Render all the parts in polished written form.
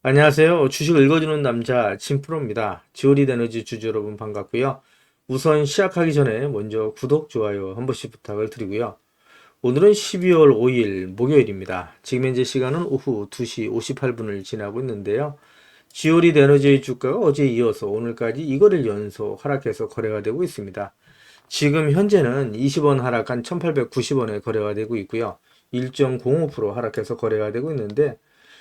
안녕하세요. 주식을 읽어주는 남자 진프로입니다. 지오리 에너지 주주 여러분 반갑고요. 우선 시작하기 전에 먼저 구독, 좋아요 한 번씩 부탁을 드리고요. 오늘은 12월 5일 목요일입니다. 지금 현재 시간은 오후 2시 58분을 지나고 있는데요. 지오리 에너지의 주가가 어제 이어서 오늘까지 이거를 연속 하락해서 거래가 되고 있습니다. 지금 현재는 20원 하락한 1890원에 거래가 되고 있고요. 1.05% 하락해서 거래가 되고 있는데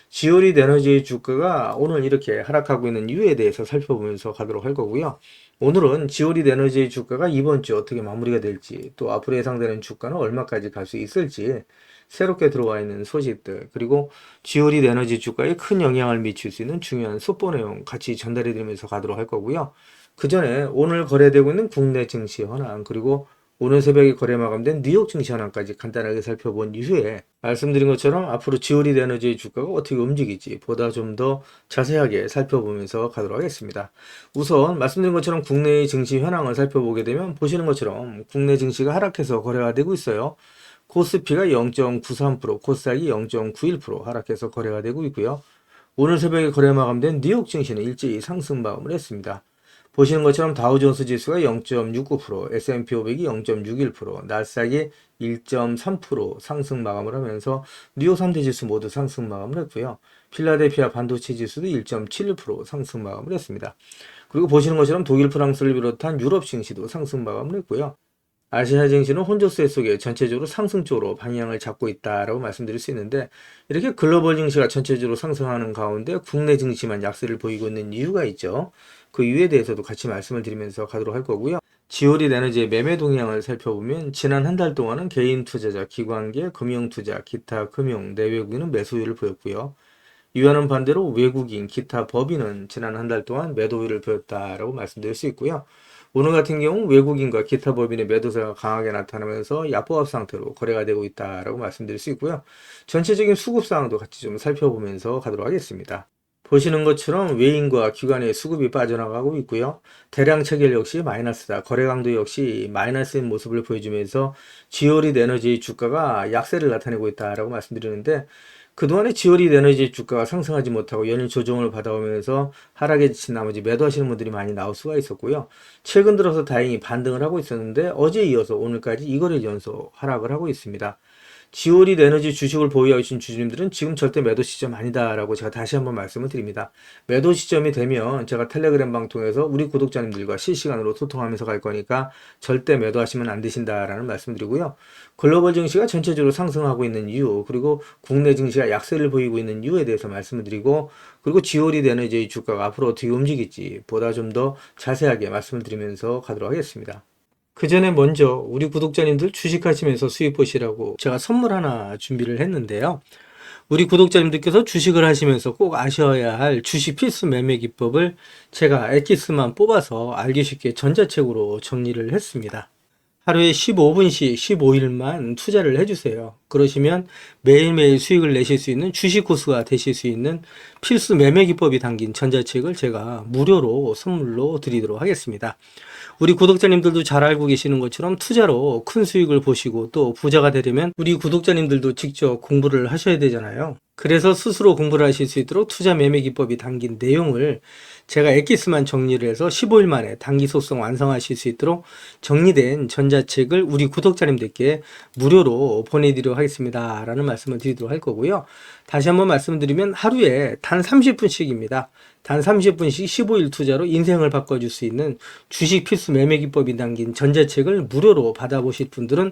지오리 에너지의 주가가 오늘 이렇게 하락하고 있는 이유에 대해서 살펴보면서 가도록 할 거고요. 오늘은 지오리 에너지의 주가가 이번 주 어떻게 마무리가 될지, 또 앞으로 예상되는 주가는 얼마까지 갈 수 있을지, 새롭게 들어와 있는 소식들, 그리고 지오리 에너지 주가에 큰 영향을 미칠 수 있는 중요한 속보 내용 같이 전달해 드리면서 가도록 할 거고요. 그 전에 오늘 거래되고 있는 국내 증시 현황, 그리고 오늘 새벽에 거래 마감된 뉴욕 증시 현황까지 간단하게 살펴본 이후에 말씀드린 것처럼 앞으로 지오리 에너지의 주가가 어떻게 움직일지 보다 좀 더 자세하게 살펴보면서 가도록 하겠습니다. 우선 말씀드린 것처럼 국내의 증시 현황을 살펴보게 되면 보시는 것처럼 국내 증시가 하락해서 거래가 되고 있어요. 코스피가 0.93%, 코스닥이 0.91% 하락해서 거래가 되고 있고요. 오늘 새벽에 거래 마감된 뉴욕 증시는 일제히 상승 마감을 했습니다. 보시는 것처럼 다우존스 지수가 0.69%, S&P 500이 0.61%, 나스닥이 1.3% 상승 마감을 하면서 뉴욕 3대 지수 모두 상승 마감을 했고요. 필라델피아 반도체 지수도 1.71% 상승 마감을 했습니다. 그리고 보시는 것처럼 독일, 프랑스를 비롯한 유럽 증시도 상승 마감을 했고요. 아시아 증시는 혼조세 속에 전체적으로 상승 쪽으로 방향을 잡고 있다라고 말씀드릴 수 있는데, 이렇게 글로벌 증시가 전체적으로 상승하는 가운데 국내 증시만 약세를 보이고 있는 이유가 있죠. 그 이유에 대해서도 같이 말씀을 드리면서 가도록 할 거고요. 지오리 에너지의 매매 동향을 살펴보면 지난 한 달 동안은 개인 투자자, 기관계, 금융 투자, 기타 금융, 내외국인은 매수율을 보였고요. 이와는 반대로 외국인, 기타 법인은 지난 한 달 동안 매도율을 보였다라고 말씀드릴 수 있고요. 오늘 같은 경우 외국인과 기타 법인의 매도세가 강하게 나타나면서 야보합 상태로 거래가 되고 있다라고 말씀드릴 수 있고요. 전체적인 수급 상황도 같이 좀 살펴보면서 가도록 하겠습니다. 보시는 것처럼 외인과 기관의 수급이 빠져나가고 있고요. 대량 체결 역시 마이너스다. 거래 강도 역시 마이너스인 모습을 보여주면서 지오리 에너지의 주가가 약세를 나타내고 있다라고 말씀드리는데, 그동안에 지오리 에너지 주가가 상승하지 못하고 연일 조정을 받아오면서 하락에 지친 나머지 매도하시는 분들이 많이 나올 수가 있었고요. 최근 들어서 다행히 반등을 하고 있었는데 어제 이어서 오늘까지 이거를 연속 하락을 하고 있습니다. 지오리 에너지 주식을 보유하고 계신 주주님들은 지금 절대 매도 시점 아니다라고 제가 다시 한번 말씀을 드립니다. 매도 시점이 되면 제가 텔레그램 방 통해서 우리 구독자님들과 실시간으로 소통하면서 갈 거니까 절대 매도하시면 안 되신다라는 말씀드리고요. 글로벌 증시가 전체적으로 상승하고 있는 이유, 그리고 국내 증시가 약세를 보이고 있는 이유에 대해서 말씀을 드리고, 그리고 지오리 에너지의 주가가 앞으로 어떻게 움직일지 보다 좀 더 자세하게 말씀을 드리면서 가도록 하겠습니다. 그 전에 먼저 우리 구독자님들 주식하시면서 수익 보시라고 제가 선물 하나 준비를 했는데요. 우리 구독자님들께서 주식을 하시면서 꼭 아셔야 할 주식 필수 매매 기법을 제가 엑기스만 뽑아서 알기 쉽게 전자책으로 정리를 했습니다. 하루에 15분씩 15일만 투자를 해주세요. 그러시면 매일매일 수익을 내실 수 있는 주식 고수가 되실 수 있는 필수 매매 기법이 담긴 전자책을 제가 무료로 선물로 드리도록 하겠습니다. 우리 구독자님들도 잘 알고 계시는 것처럼 투자로 큰 수익을 보시고 또 부자가 되려면 우리 구독자님들도 직접 공부를 하셔야 되잖아요. 그래서 스스로 공부를 하실 수 있도록 투자 매매 기법이 담긴 내용을 제가 엑기스만 정리를 해서 15일 만에 단기 속성 완성하실 수 있도록 정리된 전자책을 우리 구독자님들께 무료로 보내드리도록 하겠습니다 라는 말씀을 드리도록 할 거고요. 다시 한번 말씀드리면 하루에 단 30분씩입니다. 단 30분씩 15일 투자로 인생을 바꿔줄 수 있는 주식 필수 매매 기법이 담긴 전자책을 무료로 받아보실 분들은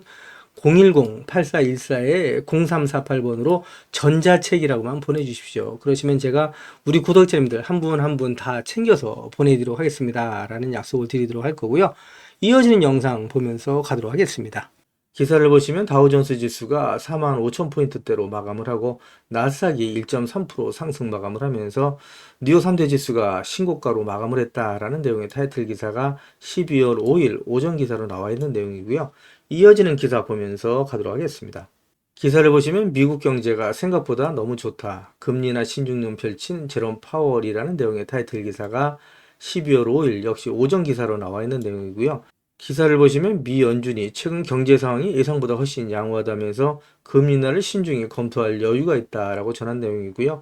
010-8414-0348번으로 전자책이라고만 보내주십시오. 그러시면 제가 우리 구독자님들 한 분 한 분 다 챙겨서 보내드리도록 하겠습니다 라는 약속을 드리도록 할 거고요. 이어지는 영상 보면서 가도록 하겠습니다. 기사를 보시면 다우존스 지수가 45,000포인트대로 마감을 하고 나스닥이 1.3% 상승 마감을 하면서 뉴욕 3대 지수가 신고가로 마감을 했다라는 내용의 타이틀 기사가 12월 5일 오전 기사로 나와 있는 내용이고요. 이어지는 기사 보면서 가도록 하겠습니다. 기사를 보시면 미국 경제가 생각보다 너무 좋다. 금리나 신중론 펼친 제롬 파월이라는 내용의 타이틀 기사가 12월 5일 역시 오전 기사로 나와 있는 내용이고요. 기사를 보시면 미 연준이 최근 경제 상황이 예상보다 훨씬 양호하다면서 금리 인하를 신중히 검토할 여유가 있다라고 전한 내용이고요.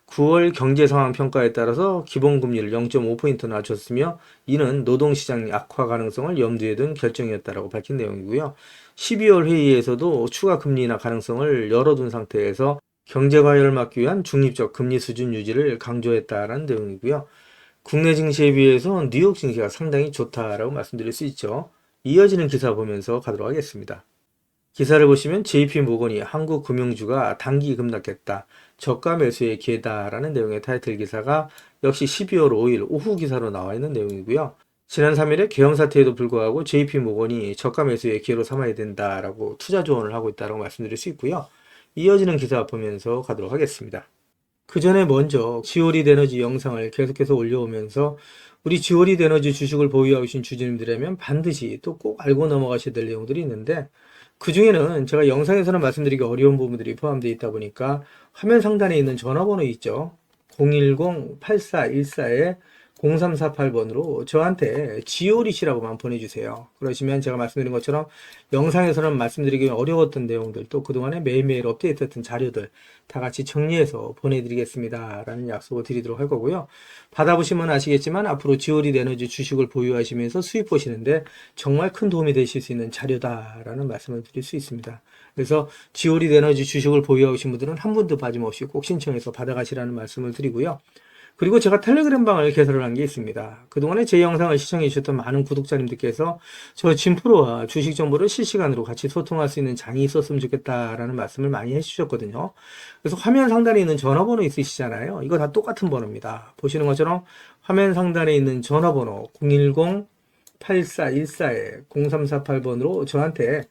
9월 경제상황평가에 따라서 기본금리를 0.5포인트 낮췄으며 이는 노동시장 악화 가능성을 염두에 둔 결정이었다고 밝힌 내용이고요. 12월 회의에서도 추가 금리 인하 가능성을 열어둔 상태에서 경제 과열을 막기 위한 중립적 금리 수준 유지를 강조했다라는 내용이고요. 국내 증시에 비해서 뉴욕 증시가 상당히 좋다라고 말씀드릴 수 있죠. 이어지는 기사 보면서 가도록 하겠습니다. 기사를 보시면 JP모건이 한국 금융주가 단기 급락했다. 저가 매수의 기회다라는 내용의 타이틀 기사가 역시 12월 5일 오후 기사로 나와 있는 내용이고요. 지난 3일에 계엄 사태에도 불구하고 JP모건이 저가 매수의 기회로 삼아야 된다라고 투자 조언을 하고 있다고 말씀드릴 수 있고요. 이어지는 기사 보면서 가도록 하겠습니다. 그 전에 먼저 지오리드 에너지 영상을 계속해서 올려오면서 우리 지오리드 에너지 주식을 보유하고 계신 주주님들이라면 반드시 또 꼭 알고 넘어가셔야 될 내용들이 있는데 그 중에는 제가 영상에서는 말씀드리기 어려운 부분들이 포함되어 있다 보니까 화면 상단에 있는 전화번호 있죠. 010-8414-0348번으로 저한테 지오리시라고만 보내주세요. 그러시면 제가 말씀드린 것처럼 영상에서는 말씀드리기 어려웠던 내용들 또 그동안에 매일매일 업데이트했던 자료들 다 같이 정리해서 보내드리겠습니다 라는 약속을 드리도록 할 거고요. 받아보시면 아시겠지만 앞으로 지오리드 에너지 주식을 보유하시면서 수익 보시는데 정말 큰 도움이 되실 수 있는 자료다라는 말씀을 드릴 수 있습니다. 그래서 지오리드 에너지 주식을 보유하고 계신 분들은 한 분도 빠짐없이 꼭 신청해서 받아가시라는 말씀을 드리고요. 그리고 제가 텔레그램 방을 개설을 한 게 있습니다. 그동안에 제 영상을 시청해 주셨던 많은 구독자님들께서 저 진프로와 주식 정보를 실시간으로 같이 소통할 수 있는 장이 있었으면 좋겠다라는 말씀을 많이 해주셨거든요. 그래서 화면 상단에 있는 전화번호 있으시잖아요. 이거 다 똑같은 번호입니다. 보시는 것처럼 화면 상단에 있는 전화번호 010-8414-0348번으로 저한테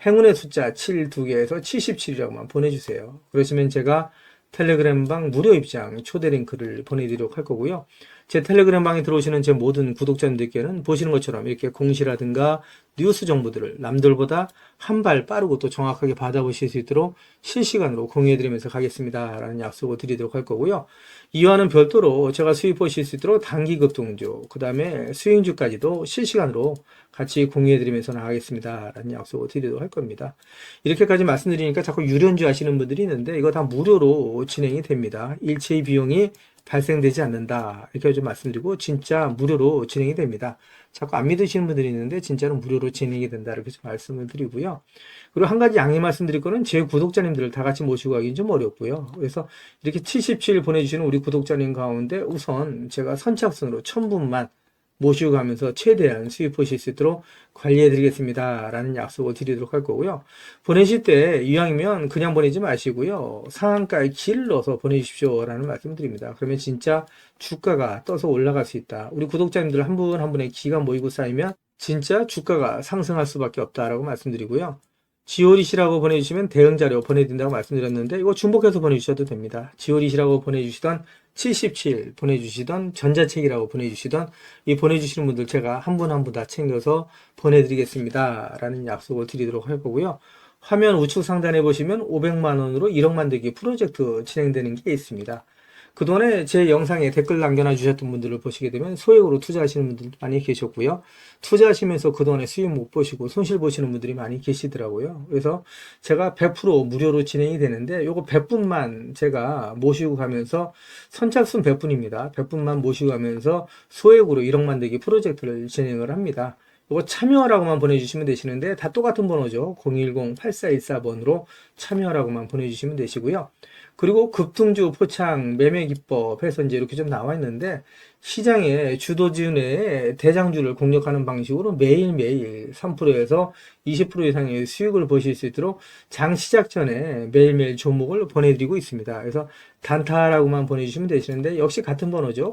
행운의 숫자 7 2개에서 77이라고만 보내주세요. 그러시면 제가 텔레그램 방 무료 입장 초대 링크를 보내드리도록 할 거고요. 제 텔레그램 방에 들어오시는 제 모든 구독자님들께는 보시는 것처럼 이렇게 공시라든가 뉴스 정보들을 남들보다 한 발 빠르고 또 정확하게 받아보실 수 있도록 실시간으로 공유해드리면서 가겠습니다 라는 약속을 드리도록 할 거고요. 이와는 별도로 제가 수익 보실 수 있도록 단기 급등주 그 다음에 수익주까지도 실시간으로 같이 공유해드리면서 나가겠습니다 라는 약속을 드리도록 할 겁니다. 이렇게까지 말씀드리니까 자꾸 유료인지 하시는 분들이 있는데 이거 다 무료로 진행이 됩니다. 일체의 비용이 발생되지 않는다 이렇게 좀 말씀드리고 진짜 무료로 진행이 됩니다. 자꾸 안 믿으시는 분들이 있는데 진짜로 무료로 진행이 된다 이렇게 좀 말씀을 드리고요. 그리고 한 가지 양해 말씀드릴 거는 제 구독자님들을 다 같이 모시고 가기는 좀 어렵고요. 그래서 이렇게 77 보내주시는 우리 구독자님 가운데 우선 제가 선착순으로 1000분만 모시고 가면서 최대한 수익 보실 수 있도록 관리해 드리겠습니다 라는 약속을 드리도록 할 거고요. 보내실 때 이왕이면 그냥 보내지 마시고요. 상한가에 길을 넣어서 보내주십시오 라는 말씀 드립니다. 그러면 진짜 주가가 떠서 올라갈 수 있다. 우리 구독자님들 한 분 한 분의 기가 모이고 쌓이면 진짜 주가가 상승할 수밖에 없다라고 말씀드리고요. 지오리시라고 보내주시면 대응자료 보내드린다고 말씀드렸는데 이거 중복해서 보내주셔도 됩니다. 지오리시라고 보내주시던 77 보내주시던 전자책이라고 보내주시던 이 보내주시는 분들 제가 한 분 한 분 다 챙겨서 보내드리겠습니다 라는 약속을 드리도록 할 거고요. 화면 우측 상단에 보시면 500만원으로 1억 만들기 프로젝트 진행되는 게 있습니다. 그동안에 제 영상에 댓글 남겨놔 주셨던 분들을 보시게 되면 소액으로 투자하시는 분들도 많이 계셨고요. 투자하시면서 그동안에 수익 못 보시고 손실 보시는 분들이 많이 계시더라고요. 그래서 제가 100% 무료로 진행이 되는데 요거 100분만 제가 모시고 가면서 선착순 100분입니다. 100분만 모시고 가면서 소액으로 1억 만들기 프로젝트를 진행을 합니다. 이거 참여라고만 보내주시면 되시는데 다 똑같은 번호죠. 010-8414번으로 참여라고만 보내주시면 되시고요. 그리고 급등주 포착 매매 기법 해서 이제 이렇게 좀 나와 있는데 시장의 주도주 내에 대장주를 공략하는 방식으로 매일매일 3%에서 20% 이상의 수익을 보실 수 있도록 장 시작 전에 매일매일 종목을 보내드리고 있습니다. 그래서 단타라고만 보내주시면 되시는데 역시 같은 번호죠.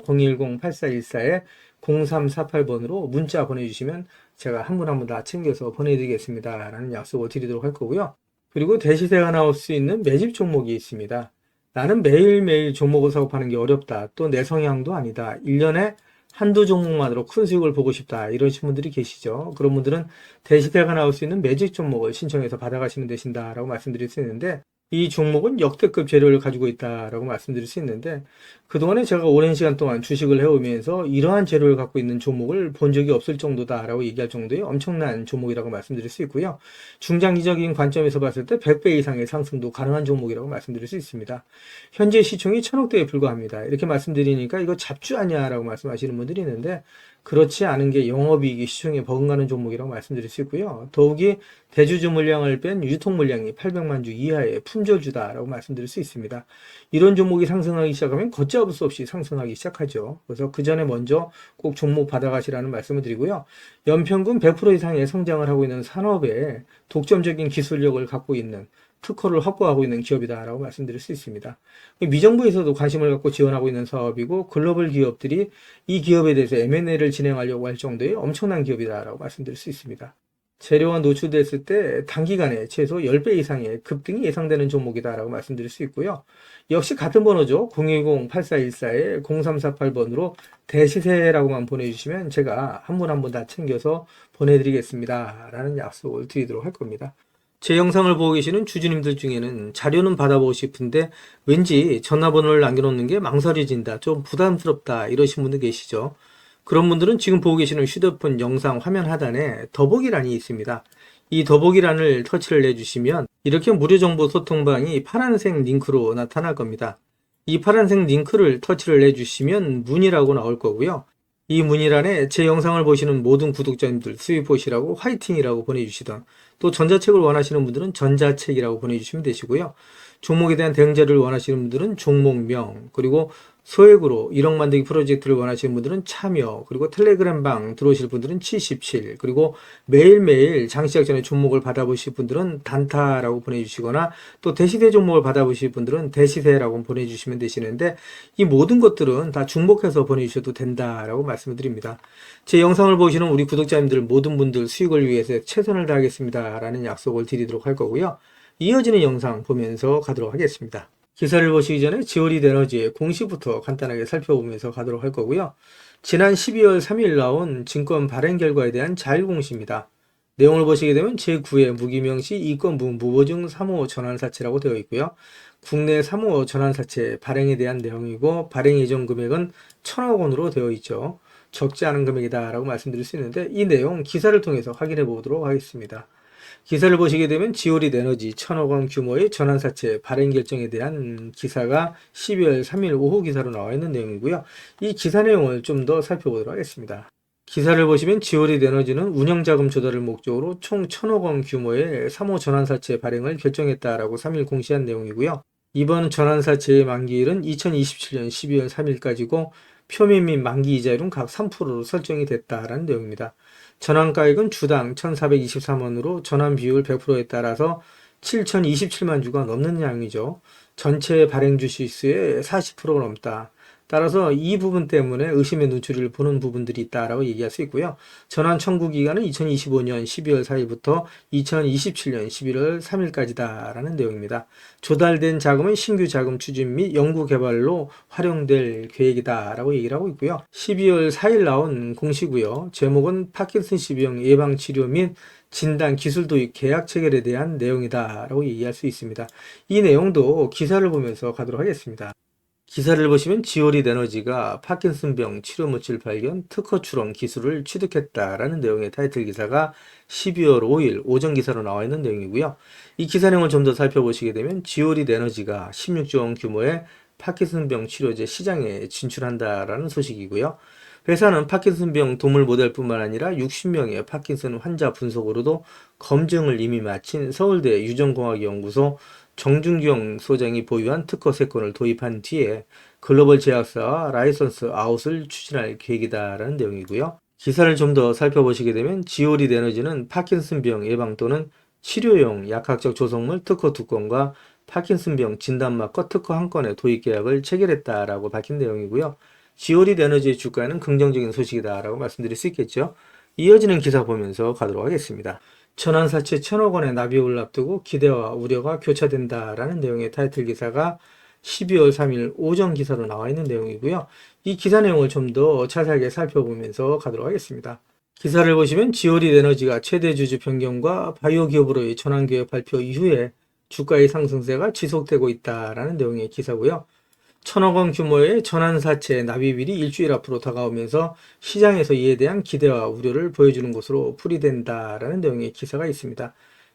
010-8414-0348번으로 문자 보내주시면 제가 한 분 한 분 다 챙겨서 보내드리겠습니다 라는 약속을 드리도록 할 거고요. 그리고 대시세가 나올 수 있는 매집 종목이 있습니다. 나는 매일매일 종목을 사고 파는 게 어렵다. 또 내 성향도 아니다. 1년에 한두 종목만으로 큰 수익을 보고 싶다. 이러신 분들이 계시죠. 그런 분들은 대시세가 나올 수 있는 매집 종목을 신청해서 받아가시면 되신다라고 말씀드릴 수 있는데 이 종목은 역대급 재료를 가지고 있다라고 말씀드릴 수 있는데, 그동안에 제가 오랜 시간 동안 주식을 해오면서 이러한 재료를 갖고 있는 종목을 본 적이 없을 정도다라고 얘기할 정도의 엄청난 종목이라고 말씀드릴 수 있고요. 중장기적인 관점에서 봤을 때 100배 이상의 상승도 가능한 종목이라고 말씀드릴 수 있습니다. 현재 시총이 1000억대에 불과합니다. 이렇게 말씀드리니까 이거 잡주 아니야라고 말씀하시는 분들이 있는데, 그렇지 않은 게 영업이익이 시총에 버금가는 종목이라고 말씀드릴 수 있고요. 더욱이 대주주 물량을 뺀 유통 물량이 800만 주 이하의 품절주다라고 말씀드릴 수 있습니다. 이런 종목이 상승하기 시작하면 걷잡을 수 없이 상승하기 시작하죠. 그래서 그 전에 먼저 꼭 종목 받아가시라는 말씀을 드리고요. 연평균 100% 이상의 성장을 하고 있는 산업에 독점적인 기술력을 갖고 있는 특허를 확보하고 있는 기업이다라고 말씀드릴 수 있습니다. 미정부에서도 관심을 갖고 지원하고 있는 사업이고, 글로벌 기업들이 이 기업에 대해서 M&A를 진행하려고 할 정도의 엄청난 기업이다라고 말씀드릴 수 있습니다. 재료가 노출됐을 때 단기간에 최소 10배 이상의 급등이 예상되는 종목이다라고 말씀드릴 수 있고요. 역시 같은 번호죠. 010-8414-0348번으로 대시세라고만 보내주시면 제가 한 분 한 분 다 챙겨서 보내드리겠습니다 라는 약속을 드리도록 할 겁니다. 제 영상을 보고 계시는 주주님들 중에는 자료는 받아보고 싶은데 왠지 전화번호를 남겨놓는 게 망설여진다, 좀 부담스럽다 이러신 분들 계시죠. 그런 분들은 지금 보고 계시는 휴대폰 영상 화면 하단에 더보기란이 있습니다. 이 더보기란을 터치를 해주시면 이렇게 무료 정보 소통방이 파란색 링크로 나타날 겁니다. 이 파란색 링크를 터치를 해주시면 문의라고 나올 거고요. 이 문의란에 제 영상을 보시는 모든 구독자님들 수입 보시라고 화이팅이라고 보내주시던, 또 전자책을 원하시는 분들은 전자책이라고 보내주시면 되시고요. 종목에 대한 대응 자료를 원하시는 분들은 종목명, 그리고 소액으로 1억 만들기 프로젝트를 원하시는 분들은 참여, 그리고 텔레그램방 들어오실 분들은 77, 그리고 매일매일 장시작 전에 종목을 받아보실 분들은 단타라고 보내주시거나, 또 대시세 종목을 받아보실 분들은 대시세라고 보내주시면 되시는데, 이 모든 것들은 다 중복해서 보내주셔도 된다라고 말씀을 드립니다. 제 영상을 보시는 우리 구독자님들 모든 분들 수익을 위해서 최선을 다하겠습니다 라는 약속을 드리도록 할 거고요. 이어지는 영상 보면서 가도록 하겠습니다. 기사를 보시기 전에 지오리드 에너지의 공시부터 간단하게 살펴보면서 가도록 할 거고요. 지난 12월 3일 나온 증권 발행 결과에 대한 자율공시입니다. 내용을 보시게 되면 제9회 무기명시 이건부 무보증 3호 전환사채라고 되어 있고요. 국내 3호 전환사채 발행에 대한 내용이고, 발행 예정 금액은 1000억 원으로 되어 있죠. 적지 않은 금액이다 라고 말씀드릴 수 있는데, 이 내용 기사를 통해서 확인해 보도록 하겠습니다. 기사를 보시게 되면 지오리드 에너지 1000억 원 규모의 전환사채 발행 결정에 대한 기사가 12월 3일 오후 기사로 나와 있는 내용이고요. 이 기사 내용을 좀 더 살펴보도록 하겠습니다. 기사를 보시면 지오리드 에너지는 운영자금 조달을 목적으로 총 1000억 원 규모의 3호 전환사채 발행을 결정했다라고 3일 공시한 내용이고요. 이번 전환사채의 만기일은 2027년 12월 3일까지고 표면 및 만기 이자율은 각 3%로 설정이 됐다라는 내용입니다. 전환가액은 주당 1,423원으로 전환 비율 100%에 따라서 7,027만 주가 넘는 양이죠. 전체 발행 주식 수의 40%가 넘다. 따라서 이 부분 때문에 의심의 눈초리를 보는 부분들이 있다라고 얘기할 수 있고요. 전환 청구 기간은 2025년 12월 4일부터 2027년 11월 3일까지다라는 내용입니다. 조달된 자금은 신규 자금 추진 및 연구 개발로 활용될 계획이다라고 얘기를 하고 있고요. 12월 4일 나온 공시고요. 제목은 파킨슨시병 예방 치료 및 진단 기술 도입 계약 체결에 대한 내용이다라고 얘기할 수 있습니다. 이 내용도 기사를 보면서 가도록 하겠습니다. 기사를 보시면 지오리드 에너지가 파킨슨병 치료 물질 발견 특허 출원 기술을 취득했다라는 내용의 타이틀 기사가 12월 5일 오전 기사로 나와 있는 내용이고요. 이 기사 내용을 좀 더 살펴보시게 되면 지오리드 에너지가 16조 원 규모의 파킨슨병 치료제 시장에 진출한다라는 소식이고요. 회사는 파킨슨병 동물 모델뿐만 아니라 60명의 파킨슨 환자 분석으로도 검증을 이미 마친 서울대 유전공학연구소 정준경 소장이 보유한 특허 3건을 도입한 뒤에 글로벌 제약사와 라이선스 아웃을 추진할 계획이다라는 내용이고요. 기사를 좀 더 살펴보시게 되면 지오리드 에너지는 파킨슨병 예방 또는 치료용 약학적 조성물 특허 2건과 파킨슨병 진단마커 특허 1건의 도입 계약을 체결했다라고 밝힌 내용이고요. 지오리드 에너지의 주가에는 긍정적인 소식이다라고 말씀드릴 수 있겠죠. 이어지는 기사 보면서 가도록 하겠습니다. 전환사채 1000억 원의 납입을 앞두고 기대와 우려가 교차된다라는 내용의 타이틀 기사가 12월 3일 오전 기사로 나와 있는 내용이고요. 이 기사 내용을 좀 더 자세하게 살펴보면서 가도록 하겠습니다. 기사를 보시면 지오리드 에너지가 최대 주주 변경과 바이오 기업으로의 전환 계획 발표 이후에 주가의 상승세가 지속되고 있다라는 내용의 기사고요. 1,000억 원 규모의 전환사채 납입일이 일주일 앞으로 다가오면서 시장에서 이에 대한 기대와 우려를 보여주는 것으로 풀이된다라는 내용의 기사가 있습니다.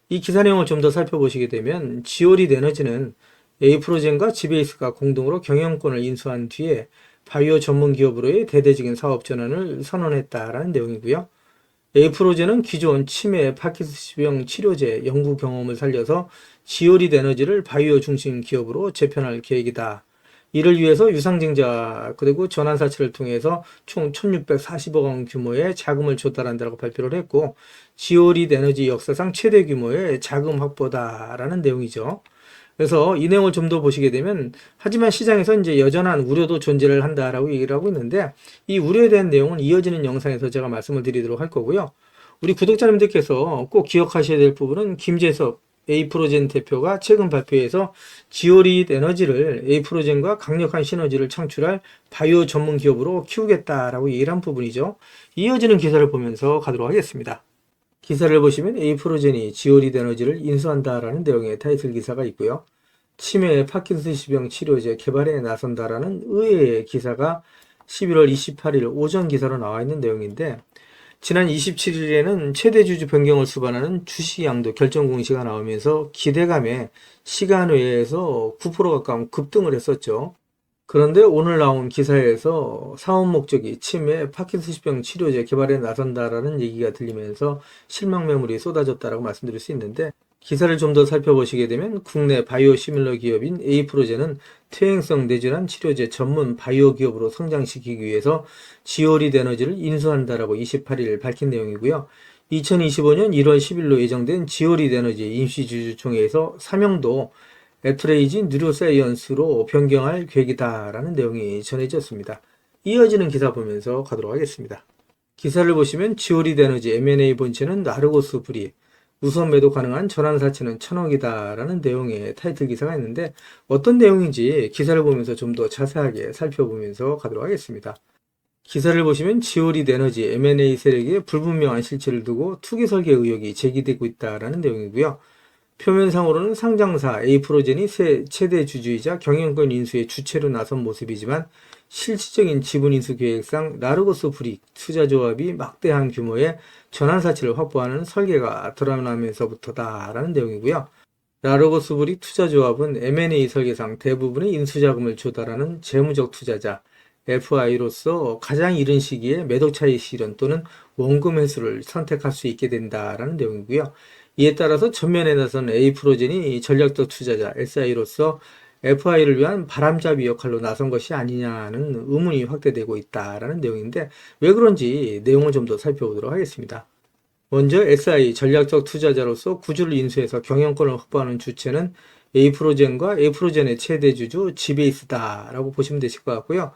이 기사 내용을 좀 더 살펴보시게 되면 지오릿 에너지는 에이프로젠과 지베이스가 공동으로 경영권을 인수한 뒤에 바이오 전문 기업으로의 대대적인 사업 전환을 선언했다라는 내용이고요. 에이프로젠은 기존 치매, 파킨슨병 치료제 연구 경험을 살려서 지오릿 에너지를 바이오 중심 기업으로 재편할 계획이다. 이를 위해서 유상증자 그리고 전환사채를 통해서 총 1640억 원 규모의 자금을 조달한다고 발표를 했고, 지오릿 에너지 역사상 최대 규모의 자금 확보다라는 내용이죠. 그래서 이 내용을 좀 더 보시게 되면, 하지만 시장에서 이제 여전한 우려도 존재를 한다라고 얘기를 하고 있는데, 이 우려에 대한 내용은 이어지는 영상에서 제가 말씀을 드리도록 할 거고요. 우리 구독자님들께서 꼭 기억하셔야 될 부분은, 김재섭 에이프로젠 대표가 최근 발표에서 지오릿 에너지를 에이프로젠과 강력한 시너지를 창출할 바이오 전문 기업으로 키우겠다라고 얘기를 한 부분이죠. 이어지는 기사를 보면서 가도록 하겠습니다. 기사를 보시면 에이프로젠이 지오릿 에너지를 인수한다라는 내용의 타이틀 기사가 있고요. 치매, 파킨슨병 치료제 개발에 나선다라는 의외의 기사가 11월 28일 오전 기사로 나와 있는 내용인데, 지난 27일에는 최대 주주 변경을 수반하는 주식 양도 결정 공시가 나오면서 기대감에 시간 외에서 9% 가까운 급등을 했었죠. 그런데 오늘 나온 기사에서 사업 목적이 치매, 파킨슨병 치료제 개발에 나선다라는 얘기가 들리면서 실망 매물이 쏟아졌다라고 말씀드릴 수 있는데, 기사를 좀 더 살펴보시게 되면 국내 바이오 시밀러 기업인 에이프로젠은 퇴행성 뇌질환 치료제 전문 바이오 기업으로 성장시키기 위해서 지오릿 에너지를 인수한다라고 28일 밝힌 내용이고요. 2025년 1월 10일로 예정된 지오릿 에너지 임시주주총회에서 사명도 에트레이지 뉴로사이언스로 변경할 계획이다라는 내용이 전해졌습니다. 이어지는 기사 보면서 가도록 하겠습니다. 기사를 보시면 지오릿 에너지 M&A 본체는 나르고스 브리, 우선 매도 가능한 전환사채는 1,000억이다라는 내용의 타이틀 기사가 있는데, 어떤 내용인지 기사를 보면서 좀 더 자세하게 살펴보면서 가도록 하겠습니다. 기사를 보시면 지오릿 에너지 M&A 세력의 불분명한 실체를 두고 투기 설계 의혹이 제기되고 있다라는 내용이고요. 표면상으로는 상장사 에이프로젠이 최대 주주이자 경영권 인수의 주체로 나선 모습이지만, 실질적인 지분 인수 계획상 나르고스 브릭 투자조합이 막대한 규모의 전환사채를 확보하는 설계가 드러나면서부터다라는 내용이고요. 나르고스 브릭 투자조합은 M&A 설계상 대부분의 인수자금을 조달하는 재무적 투자자 FI로서 가장 이른 시기에 매도 차익 실현 또는 원금 회수를 선택할 수 있게 된다라는 내용이고요. 이에 따라서 전면에 나선 에이프로젠이 전략적 투자자 SI로서 FI를 위한 바람잡이 역할로 나선 것이 아니냐는 의문이 확대되고 있다라는 내용인데, 왜 그런지 내용을 좀 더 살펴보도록 하겠습니다. 먼저 SI 전략적 투자자로서 구주를 인수해서 경영권을 확보하는 주체는 에이프로젠과 에이프로젠의 최대 주주 지베이스다라고 보시면 되실 것 같고요.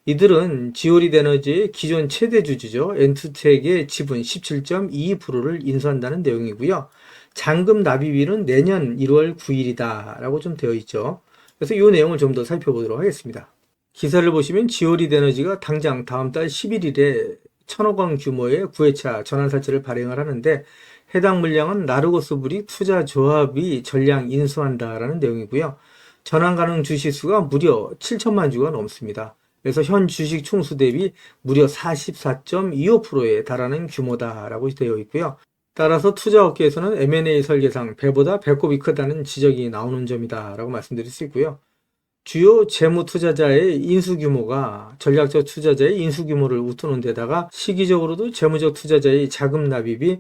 이들은 지오릿 에너지의 기존 최대 주주죠. 엔투텍의 지분 17.22%를 인수한다는 내용이고요. 잔금 납입일은 내년 1월 9일이다 라고 좀 되어 있죠. 그래서 이 내용을 좀 더 살펴보도록 하겠습니다. 기사를 보시면 지오릿 에너지가 당장 다음 달 11일에 1,000억 원 규모의 9회차 전환사채를 발행을 하는데, 해당 물량은 나르고스 브릭 투자조합이 전량 인수한다라는 내용이고요. 전환 가능 주식수가 무려 7천만 주가 넘습니다. 그래서 현 주식 총수 대비 무려 44.25%에 달하는 규모다라고 되어 있고요. 따라서 투자업계에서는 M&A 설계상 배보다 배꼽이 크다는 지적이 나오는 점이다라고 말씀드릴 수 있고요. 주요 재무 투자자의 인수 규모가 전략적 투자자의 인수 규모를 웃도는 데다가 시기적으로도 재무적 투자자의 자금 납입이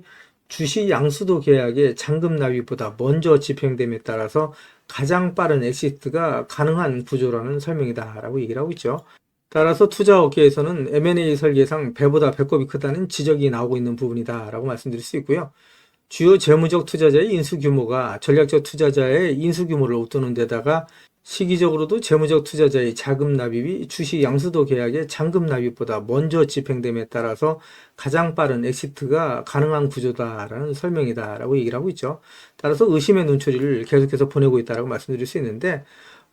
주식 양수도 계약의 잔금 납입보다 먼저 집행됨에 따라서 가장 빠른 엑시트가 가능한 구조라는 설명이다라고 얘기를 하고 있죠. 따라서 투자업계에서는 M&A 설계상 배보다 배꼽이 크다는 지적이 나오고 있는 부분이다라고 말씀드릴 수 있고요. 주요 재무적 투자자의 인수 규모가 전략적 투자자의 인수 규모를 웃도는 데다가 시기적으로도 재무적 투자자의 자금 납입이 주식 양수도 계약의 잔금 납입보다 먼저 집행됨에 따라서 가장 빠른 엑시트가 가능한 구조다라는 설명이다라고 얘기를 하고 있죠. 따라서 의심의 눈초리를 계속해서 보내고 있다라고 말씀드릴 수 있는데,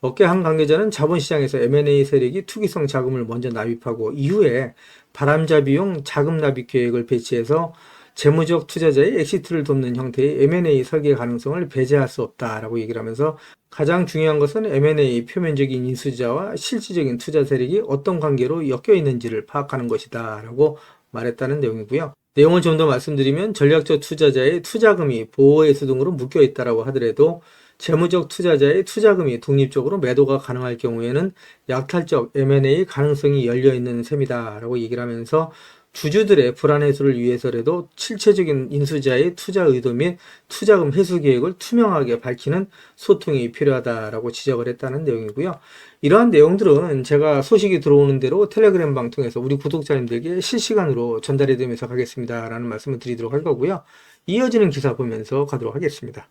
업계 한 관계자는 자본시장에서 M&A 세력이 투기성 자금을 먼저 납입하고 이후에 바람잡이용 자금 납입 계획을 배치해서 재무적 투자자의 엑시트를 돕는 형태의 M&A 설계 가능성을 배제할 수 없다라고 얘기를 하면서 가장 중요한 것은 M&A 표면적인 인수자와 실질적인 투자 세력이 어떤 관계로 엮여 있는지를 파악하는 것이다 라고 말했다는 내용이고요. 내용을 좀 더 말씀드리면 전략적 투자자의 투자금이 보호회수 등으로 묶여 있다라고 하더라도 재무적 투자자의 투자금이 독립적으로 매도가 가능할 경우에는 약탈적 M&A 가능성이 열려 있는 셈이다라고 얘기를 하면서 주주들의 불안 해소를 위해서라도 실체적인 인수자의 투자 의도 및 투자금 회수 계획을 투명하게 밝히는 소통이 필요하다라고 지적을 했다는 내용이고요. 이러한 내용들은 제가 소식이 들어오는 대로 텔레그램 방 통해서 우리 구독자님들에게 실시간으로 전달해 드리면서 가겠습니다라는 말씀을 드리도록 할 거고요. 이어지는 기사 보면서 가도록 하겠습니다.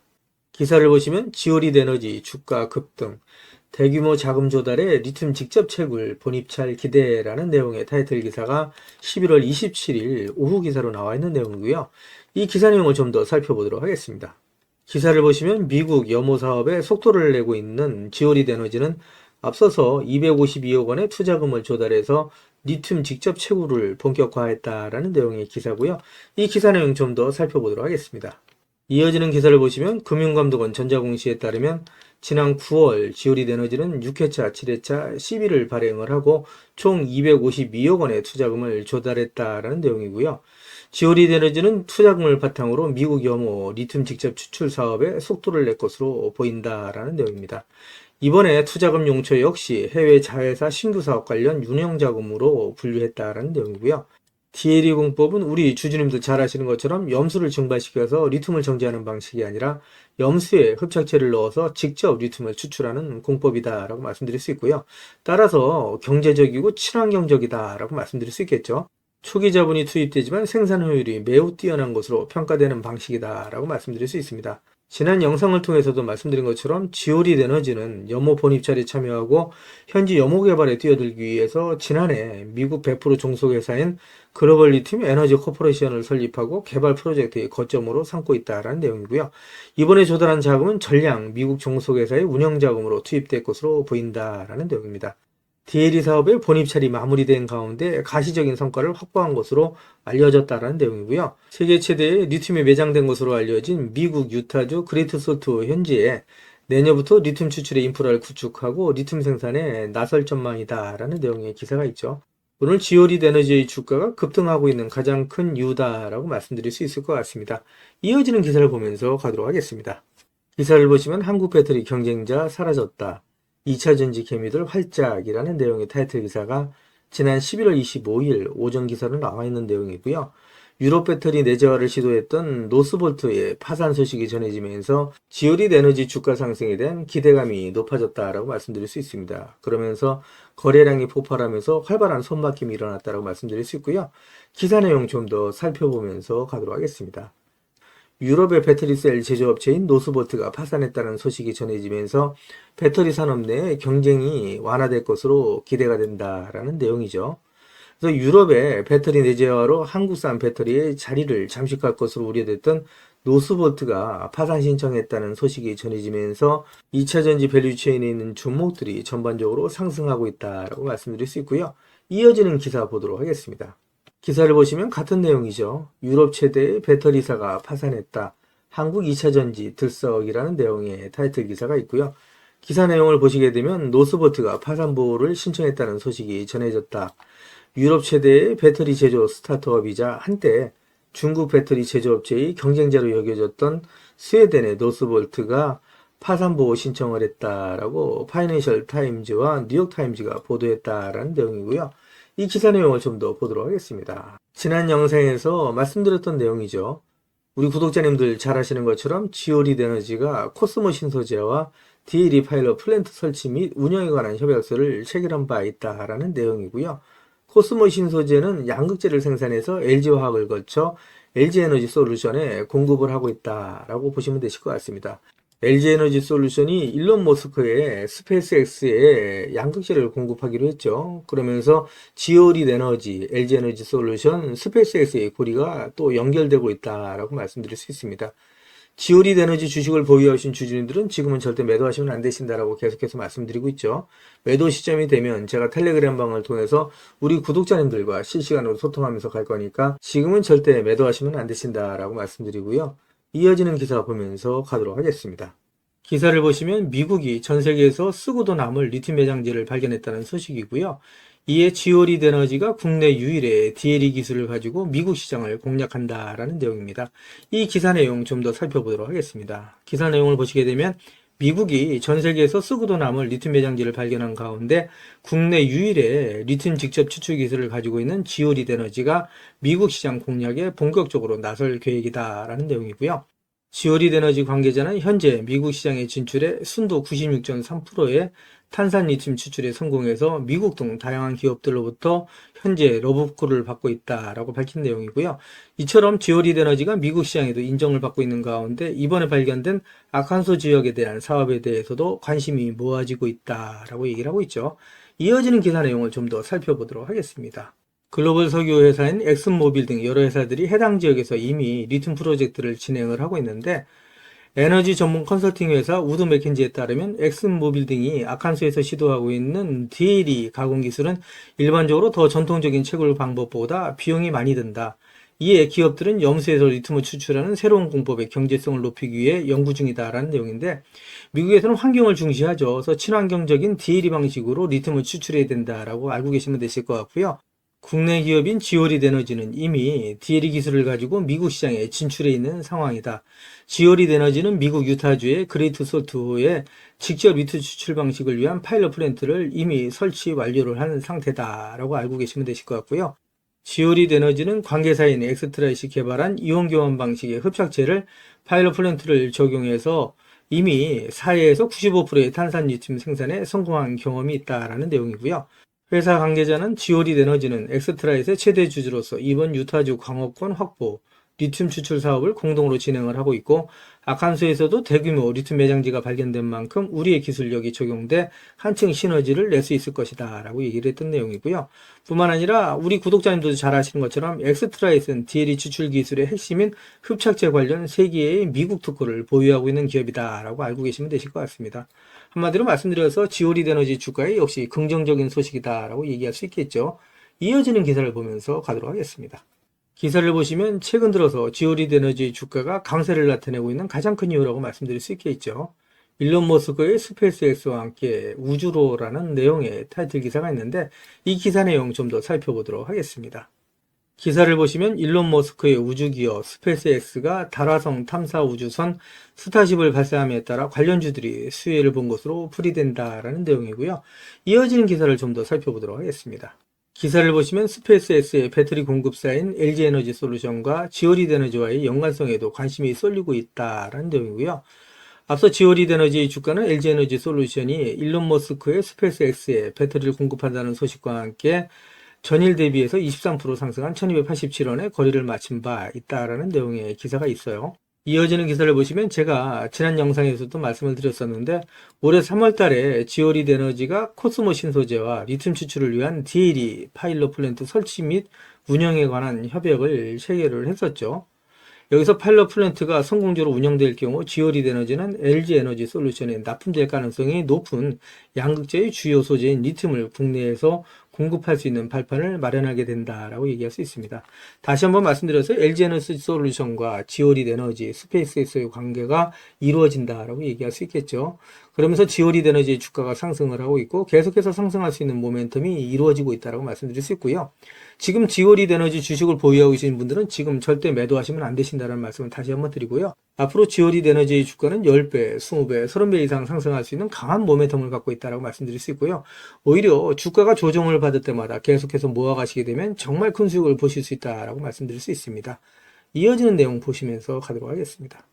기사를 보시면 지오리드 에너지 주가 급등, 대규모 자금 조달에 리튬 직접 채굴 본입찰 기대라는 내용의 타이틀 기사가 11월 27일 오후 기사로 나와 있는 내용이고요. 이 기사 내용을 좀 더 살펴보도록 하겠습니다. 기사를 보시면 미국 염호 사업에 속도를 내고 있는 지오리드 에너지는 앞서서 252억 원의 투자금을 조달해서 리튬 직접 채굴을 본격화했다라는 내용의 기사고요. 이 기사 내용 좀 더 살펴보도록 하겠습니다. 이어지는 기사를 보시면 금융감독원 전자공시에 따르면 지난 9월 지오리드 에너지는 6회차, 7회차 시비를 발행을 하고 총 252억 원의 투자금을 조달했다라는 내용이고요. 지오리드 에너지는 투자금을 바탕으로 미국 염호 리튬 직접 추출 사업에 속도를 낼 것으로 보인다라는 내용입니다. 이번에 투자금 용처 역시 해외 자회사 신규 사업 관련 운영자금으로 분류했다라는 내용이고요. DLE 공법은 우리 주주님들 잘 아시는 것처럼 염수를 증발시켜서 리튬을 정제하는 방식이 아니라 염수에 흡착제를 넣어서 직접 리튬을 추출하는 공법이다라고 말씀드릴 수 있고요. 따라서 경제적이고 친환경적이다라고 말씀드릴 수 있겠죠. 초기 자본이 투입되지만 생산 효율이 매우 뛰어난 것으로 평가되는 방식이다라고 말씀드릴 수 있습니다. 지난 영상을 통해서도 말씀드린 것처럼 지오리드 에너지는 염호 본입찰에 참여하고 현지 염호 개발에 뛰어들기 위해서 지난해 미국 100% 종속회사인 글로벌 리튬 에너지 코퍼레이션을 설립하고 개발 프로젝트의 거점으로 삼고 있다는 내용이고요. 이번에 조달한 자금은 전량 미국 종속회사의 운영자금으로 투입될 것으로 보인다라는 내용입니다. DLE 사업의 본입찰이 마무리된 가운데 가시적인 성과를 확보한 것으로 알려졌다는 내용이고요. 세계 최대의 리튬이 매장된 것으로 알려진 미국 유타주 그레이트 솔트 현지에 내년부터 리튬 추출의 인프라를 구축하고 리튬 생산에 나설 전망이다라는 내용의 기사가 있죠. 오늘 지오리드 에너지의 주가가 급등하고 있는 가장 큰 이유다라고 말씀드릴 수 있을 것 같습니다. 이어지는 기사를 보면서 가도록 하겠습니다. 기사를 보시면 한국 배터리 경쟁자 사라졌다. 2차전지 개미들 활짝이라는 내용의 타이틀 기사가 지난 11월 25일 오전 기사로 나와 있는 내용이고요. 유럽 배터리 내재화를 시도했던 노스볼트의 파산 소식이 전해지면서 지오리드 에너지 주가 상승에 대한 기대감이 높아졌다라고 말씀드릴 수 있습니다. 그러면서 거래량이 폭발하면서 활발한 손바뀜이 일어났다라고 말씀드릴 수 있고요. 기사 내용 좀 더 살펴보면서 가도록 하겠습니다. 유럽의 배터리셀 제조업체인 노스볼트가 파산했다는 소식이 전해지면서 배터리 산업 내 경쟁이 완화될 것으로 기대가 된다라는 내용이죠. 그래서 유럽의 배터리 내재화로 한국산 배터리의 자리를 잠식할 것으로 우려됐던 노스볼트가 파산 신청했다는 소식이 전해지면서 2차전지 밸류체인에 있는 종목들이 전반적으로 상승하고 있다라고 말씀드릴 수 있고요. 이어지는 기사 보도록 하겠습니다. 기사를 보시면 같은 내용이죠. 유럽 최대의 배터리사가 파산했다. 한국 2차전지 들썩이라는 내용의 타이틀 기사가 있고요. 기사 내용을 보시게 되면 노스보트가 파산 보호를 신청했다는 소식이 전해졌다. 유럽 최대의 배터리 제조 스타트업이자 한때 중국 배터리 제조업체의 경쟁자로 여겨졌던 스웨덴의 노스볼트가 파산 보호 신청을 했다라고 파이낸셜 타임즈와 뉴욕 타임즈가 보도했다라는 내용이고요. 이 기사 내용을 좀 더 보도록 하겠습니다. 지난 영상에서 말씀드렸던 내용이죠. 우리 구독자님들 잘 아시는 것처럼 지오리드 에너지가 코스모 신소재와 DLE 파일럿 플랜트 설치 및 운영에 관한 협약서를 체결한 바 있다라는 내용이고요. 코스모 신소재는 양극재를 생산해서 LG화학을 거쳐 LG에너지 솔루션에 공급을 하고 있다라고 보시면 되실 것 같습니다. LG에너지 솔루션이 일론 머스크의 스페이스X에 양극재를 공급하기로 했죠. 그러면서 지오리드 에너지, LG에너지 솔루션, 스페이스X의 고리가 또 연결되고 있다라고 말씀드릴 수 있습니다. 지오리드 에너지 주식을 보유하신 주주님들은 지금은 절대 매도하시면 안 되신다라고 계속해서 말씀드리고 있죠. 매도 시점이 되면 제가 텔레그램 방을 통해서 우리 구독자님들과 실시간으로 소통하면서 갈 거니까 지금은 절대 매도하시면 안 되신다라고 말씀드리고요. 이어지는 기사 보면서 가도록 하겠습니다. 기사를 보시면 미국이 전 세계에서 쓰고도 남을 리튬 매장지를 발견했다는 소식이고요. 이에 지오리드 에너지가 국내 유일의 DLE 기술을 가지고 미국 시장을 공략한다라는 내용입니다. 이 기사 내용 좀 더 살펴보도록 하겠습니다. 기사 내용을 보시게 되면 미국이 전 세계에서 쓰고도 남을 리튬 매장지를 발견한 가운데 국내 유일의 리튬 직접 추출 기술을 가지고 있는 지오리드 에너지가 미국 시장 공략에 본격적으로 나설 계획이다라는 내용이고요. 지오리드 에너지 관계자는 현재 미국 시장에 진출해 순도 96.3%의 탄산 리튬 추출에 성공해서 미국 등 다양한 기업들로부터 현재 러브콜을 받고 있다라고 밝힌 내용이고요. 이처럼 지오리드 에너지가 미국 시장에도 인정을 받고 있는 가운데 이번에 발견된 아칸소 지역에 대한 사업에 대해서도 관심이 모아지고 있다라고 얘기를 하고 있죠. 이어지는 기사 내용을 좀 더 살펴보도록 하겠습니다. 글로벌 석유 회사인 엑슨모빌 등 여러 회사들이 해당 지역에서 이미 리튬 프로젝트를 진행을 하고 있는데 에너지 전문 컨설팅 회사 우드 맥켄지에 따르면 엑슨모빌 등이 아칸소에서 시도하고 있는 DLE 가공 기술은 일반적으로 더 전통적인 채굴 방법보다 비용이 많이 든다. 이에 기업들은 염수에서 리튬을 추출하는 새로운 공법의 경제성을 높이기 위해 연구 중이다라는 내용인데 미국에서는 환경을 중시하죠. 그래서 친환경적인 DLE 방식으로 리튬을 추출해야 된다라고 알고 계시면 되실 것 같고요. 국내 기업인 지오리드 에너지는 이미 DLE 기술을 가지고 미국 시장에 진출해 있는 상황이다. 지오리드 에너지는 미국 유타주의 그레이트 솔트호에 직접 리튬 추출 방식을 위한 파일럿 플랜트를 이미 설치 완료를 한 상태다라고 알고 계시면 되실 것 같고요. 지오리드 에너지는 관계사인 엑스트라이시 개발한 이온 교환 방식의 흡착제를 파일럿 플랜트를 적용해서 이미 4회에서 95%의 탄산 리튬 생산에 성공한 경험이 있다라는 내용이고요. 회사 관계자는 지오리드 에너지는 엑스트라잇의 최대 주주로서 이번 유타주 광업권 확보, 리튬 추출 사업을 공동으로 진행을 하고 있고 아칸소에서도 대규모 리튬 매장지가 발견된 만큼 우리의 기술력이 적용돼 한층 시너지를 낼 수 있을 것이다 라고 얘기를 했던 내용이고요. 뿐만 아니라 우리 구독자님들도 잘 아시는 것처럼 엑스트라잇은 DLE 추출 기술의 핵심인 흡착제 관련 세계의 미국 특허를 보유하고 있는 기업이다 라고 알고 계시면 되실 것 같습니다. 한마디로 말씀드려서 지오리드 에너지 주가에 역시 긍정적인 소식이다 라고 얘기할 수 있겠죠. 이어지는 기사를 보면서 가도록 하겠습니다. 기사를 보시면 최근 들어서 지오리드 에너지 주가가 강세를 나타내고 있는 가장 큰 이유라고 말씀드릴 수 있겠죠. 일론 머스크의 스페이스X와 함께 우주로라는 내용의 타이틀 기사가 있는데 이 기사 내용 좀 더 살펴보도록 하겠습니다. 기사를 보시면 일론 머스크의 우주기업 스페이스X가 달화성 탐사 우주선 스타쉽을 발사함에 따라 관련주들이 수혜를 본 것으로 풀이된다라는 내용이고요. 이어지는 기사를 좀 더 살펴보도록 하겠습니다. 기사를 보시면 스페이스X의 배터리 공급사인 LG에너지 솔루션과 지오리드 에너지와의 연관성에도 관심이 쏠리고 있다라는 내용이고요. 앞서 지오리드 에너지 주가는 LG에너지 솔루션이 일론 머스크의 스페이스X에 배터리를 공급한다는 소식과 함께 전일 대비해서 23% 상승한 1287원에 거래를 마친 바 있다라는 내용의 기사가 있어요. 이어지는 기사를 보시면 제가 지난 영상에서도 말씀을 드렸었는데 올해 3월 달에 지오리드 에너지가 코스모 신소재와 리튬 추출을 위한 DLE 파일럿 플랜트 설치 및 운영에 관한 협약을 체결을 했었죠. 여기서 파일럿 플랜트가 성공적으로 운영될 경우 지오리드 에너지는 LG 에너지 솔루션에 납품될 가능성이 높은 양극재의 주요 소재인 리튬을 국내에서 공급할 수 있는 발판을 마련하게 된다라고 얘기할 수 있습니다. 다시 한번 말씀드려서 LG 에너지 솔루션과 지오리드 에너지, 스페이스X의 관계가 이루어진다라고 얘기할 수 있겠죠. 그러면서 지오리드 에너지의 주가가 상승을 하고 있고 계속해서 상승할 수 있는 모멘텀이 이루어지고 있다라고 말씀드릴 수 있고요. 지금 지오리드 에너지 주식을 보유하고 계신 분들은 지금 절대 매도하시면 안 되신다는 말씀을 다시 한번 드리고요. 앞으로 지오리드 에너지의 주가는 10배, 20배, 30배 이상 상승할 수 있는 강한 모멘텀을 갖고 있다고 말씀드릴 수 있고요. 오히려 주가가 조정을 받을 때마다 계속해서 모아가시게 되면 정말 큰 수익을 보실 수 있다고 말씀드릴 수 있습니다. 이어지는 내용 보시면서 가도록 하겠습니다.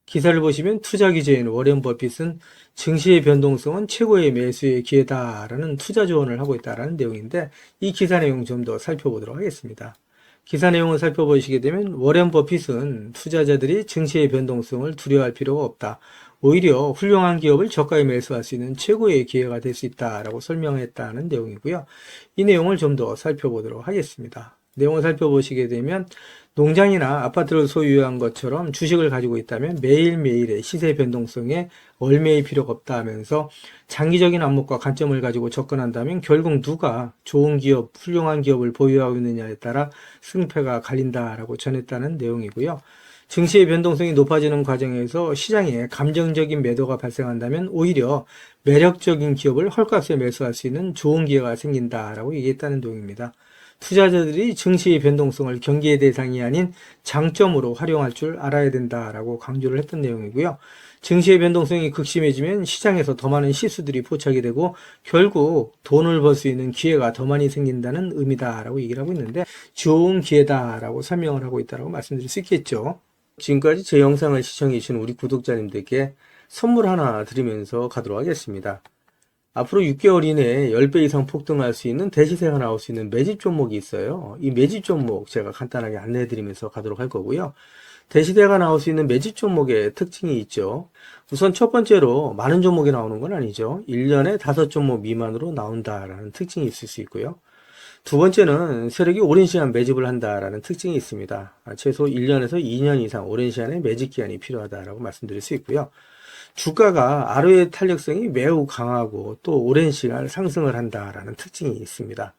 기사를 보시면 투자 기재인 워렌 버핏은 증시의 변동성은 최고의 매수의 기회다라는 투자 조언을 하고 있다는 내용인데 이 기사 내용 좀 더 살펴보도록 하겠습니다. 기사 내용을 살펴보시게 되면 워렌 버핏은 투자자들이 증시의 변동성을 두려워할 필요가 없다. 오히려 훌륭한 기업을 저가에 매수할 수 있는 최고의 기회가 될 수 있다라고 설명했다는 내용이고요. 이 내용을 좀 더 살펴보도록 하겠습니다. 내용을 살펴보시게 되면 농장이나 아파트를 소유한 것처럼 주식을 가지고 있다면 매일매일의 시세 변동성에 얽매일 필요가 없다 하면서 장기적인 안목과 관점을 가지고 접근한다면 결국 누가 좋은 기업, 훌륭한 기업을 보유하고 있느냐에 따라 승패가 갈린다라고 전했다는 내용이고요. 증시의 변동성이 높아지는 과정에서 시장에 감정적인 매도가 발생한다면 오히려 매력적인 기업을 헐값에 매수할 수 있는 좋은 기회가 생긴다라고 얘기했다는 내용입니다. 투자자들이 증시의 변동성을 경계의 대상이 아닌 장점으로 활용할 줄 알아야 된다라고 강조를 했던 내용이고요. 증시의 변동성이 극심해지면 시장에서 더 많은 실수들이 포착이 되고 결국 돈을 벌 수 있는 기회가 더 많이 생긴다는 의미다라고 얘기를 하고 있는데 좋은 기회다라고 설명을 하고 있다라고 말씀드릴 수 있겠죠. 지금까지 제 영상을 시청해 주신 우리 구독자님들께 선물 하나 드리면서 가도록 하겠습니다. 앞으로 6개월 이내에 10배 이상 폭등할 수 있는 대시세가 나올 수 있는 매집 종목이 있어요. 이 매집 종목 제가 간단하게 안내해 드리면서 가도록 할 거고요. 대시세가 나올 수 있는 매집 종목의 특징이 있죠. 우선 첫 번째로 많은 종목이 나오는 건 아니죠. 1년에 5종목 미만으로 나온다라는 특징이 있을 수 있고요. 두 번째는 세력이 오랜 시간 매집을 한다라는 특징이 있습니다. 최소 1년에서 2년 이상 오랜 시간의 매집 기간이 필요하다라고 말씀드릴 수 있고요. 주가가 ROE 탄력성이 매우 강하고 또 오랜 시간 상승을 한다라는 특징이 있습니다.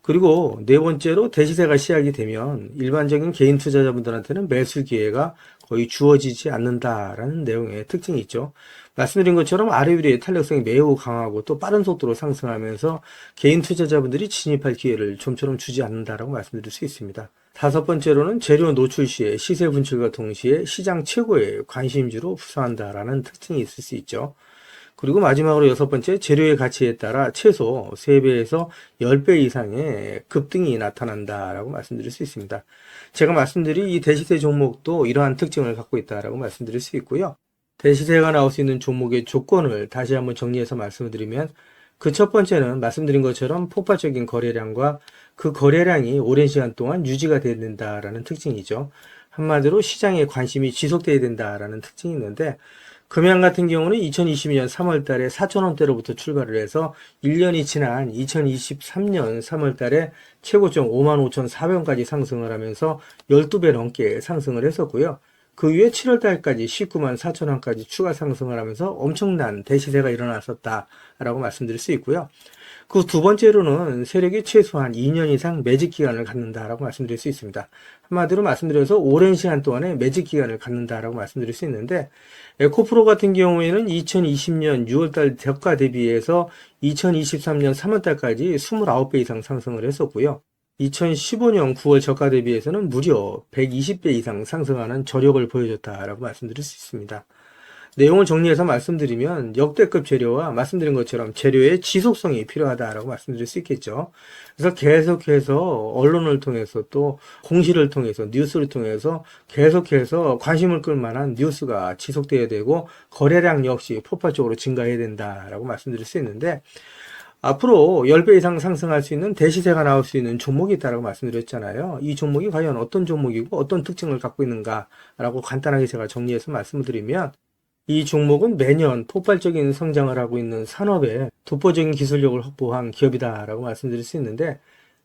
그리고 네 번째로 대시세가 시작이 되면 일반적인 개인 투자자분들한테는 매수 기회가 거의 주어지지 않는다라는 내용의 특징이 있죠. 말씀드린 것처럼 ROE의 탄력성이 매우 강하고 또 빠른 속도로 상승하면서 개인 투자자분들이 진입할 기회를 좀처럼 주지 않는다라고 말씀드릴 수 있습니다. 다섯 번째로는 재료 노출 시에 시세 분출과 동시에 시장 최고의 관심주로 부상한다라는 특징이 있을 수 있죠. 그리고 마지막으로 여섯 번째, 재료의 가치에 따라 최소 3배에서 10배 이상의 급등이 나타난다라고 말씀드릴 수 있습니다. 제가 말씀드린 이 대시세 종목도 이러한 특징을 갖고 있다라고 말씀드릴 수 있고요. 대시세가 나올 수 있는 종목의 조건을 다시 한번 정리해서 말씀을 드리면 그 첫 번째는 말씀드린 것처럼 폭발적인 거래량과 그 거래량이 오랜 시간 동안 유지가 돼야 된다라는 특징이죠. 한마디로 시장에 관심이 지속돼야 된다라는 특징이 있는데 금양 같은 경우는 2022년 3월 달에 4,000원대로부터 출발을 해서 1년이 지난 2023년 3월 달에 최고점 55,400원까지 상승을 하면서 12배 넘게 상승을 했었고요. 그 후에 7월 달까지 194,000원까지 추가 상승을 하면서 엄청난 대시세가 일어났었다라고 말씀드릴 수 있고요. 그 두 번째로는 세력이 최소한 2년 이상 매집 기간을 갖는다라고 말씀드릴 수 있습니다. 한마디로 말씀드려서 오랜 시간 동안에 매집 기간을 갖는다라고 말씀드릴 수 있는데 에코프로 같은 경우에는 2020년 6월달 저가 대비해서 2023년 3월달까지 29배 이상 상승을 했었고요. 2015년 9월 저가 대비해서는 무려 120배 이상 상승하는 저력을 보여줬다라고 말씀드릴 수 있습니다. 내용을 정리해서 말씀드리면 역대급 재료와 말씀드린 것처럼 재료의 지속성이 필요하다라고 말씀드릴 수 있겠죠. 그래서 계속해서 언론을 통해서 또 공시를 통해서 뉴스를 통해서 계속해서 관심을 끌 만한 뉴스가 지속돼야 되고 거래량 역시 폭발적으로 증가해야 된다라고 말씀드릴 수 있는데 앞으로 10배 이상 상승할 수 있는 대시세가 나올 수 있는 종목이 있다고 말씀드렸잖아요. 이 종목이 과연 어떤 종목이고 어떤 특징을 갖고 있는가라고 간단하게 제가 정리해서 말씀을 드리면 이 종목은 매년 폭발적인 성장을 하고 있는 산업에 독보적인 기술력을 확보한 기업이다라고 말씀드릴 수 있는데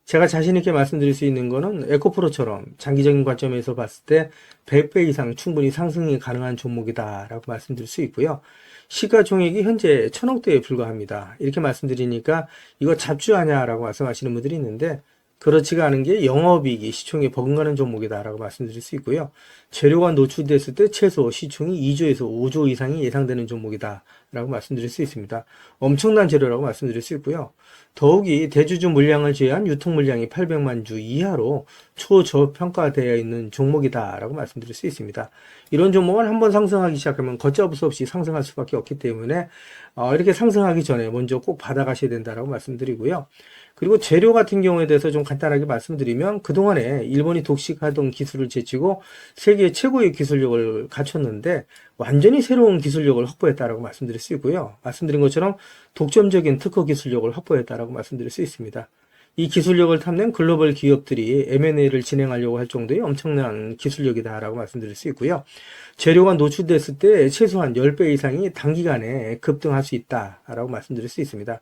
제가 자신 있게 말씀드릴 수 있는 거는 에코프로처럼 장기적인 관점에서 봤을 때 100배 이상 충분히 상승이 가능한 종목이다라고 말씀드릴 수 있고요. 시가총액이 현재 1,000억대에 불과합니다. 이렇게 말씀드리니까 이거 잡주하냐라고 말씀하시는 분들이 있는데 그렇지가 않은 게 영업이익이 시총에 버금가는 종목이다라고 말씀드릴 수 있고요. 재료가 노출됐을 때 최소 시총이 2조에서 5조 이상이 예상되는 종목이다라고 말씀드릴 수 있습니다. 엄청난 재료라고 말씀드릴 수 있고요. 더욱이 대주주 물량을 제외한 유통 물량이 800만 주 이하로 초저평가되어 있는 종목이다라고 말씀드릴 수 있습니다. 이런 종목은 한번 상승하기 시작하면 걷잡을 수 없이 상승할 수밖에 없기 때문에 이렇게 상승하기 전에 먼저 꼭 받아가셔야 된다라고 말씀드리고요. 그리고 재료 같은 경우에 대해서 좀 간단하게 말씀드리면 그동안에 일본이 독식하던 기술을 제치고 세계 최고의 기술력을 갖췄는데 완전히 새로운 기술력을 확보했다라고 말씀드릴 수 있고요. 말씀드린 것처럼 독점적인 특허 기술력을 확보했다라고 말씀드릴 수 있습니다. 이 기술력을 탐낸 글로벌 기업들이 M&A를 진행하려고 할 정도의 엄청난 기술력이다라고 말씀드릴 수 있고요. 재료가 노출됐을 때 최소한 10배 이상이 단기간에 급등할 수 있다라고 말씀드릴 수 있습니다.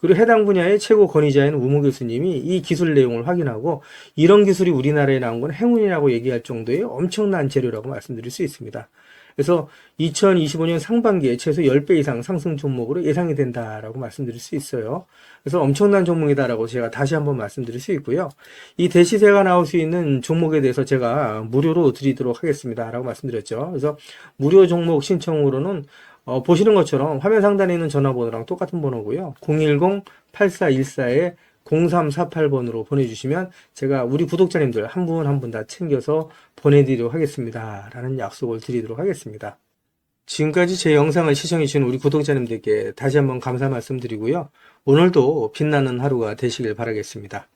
그리고 해당 분야의 최고 권위자인 우모 교수님이 이 기술 내용을 확인하고 이런 기술이 우리나라에 나온 건 행운이라고 얘기할 정도의 엄청난 재료라고 말씀드릴 수 있습니다. 그래서 2025년 상반기에 최소 10배 이상 상승 종목으로 예상이 된다라고 말씀드릴 수 있어요. 그래서 엄청난 종목이다라고 제가 다시 한번 말씀드릴 수 있고요. 이 대시세가 나올 수 있는 종목에 대해서 제가 무료로 드리도록 하겠습니다라고 말씀드렸죠. 그래서 무료 종목 신청으로는 보시는 것처럼 화면 상단에 있는 전화번호랑 똑같은 번호고요. 010-8414-0348번으로 보내주시면 제가 우리 구독자님들 한 분 한 분 다 챙겨서 보내드리도록 하겠습니다. 라는 약속을 드리도록 하겠습니다. 지금까지 제 영상을 시청해주신 우리 구독자님들께 다시 한번 감사 말씀드리고요. 오늘도 빛나는 하루가 되시길 바라겠습니다.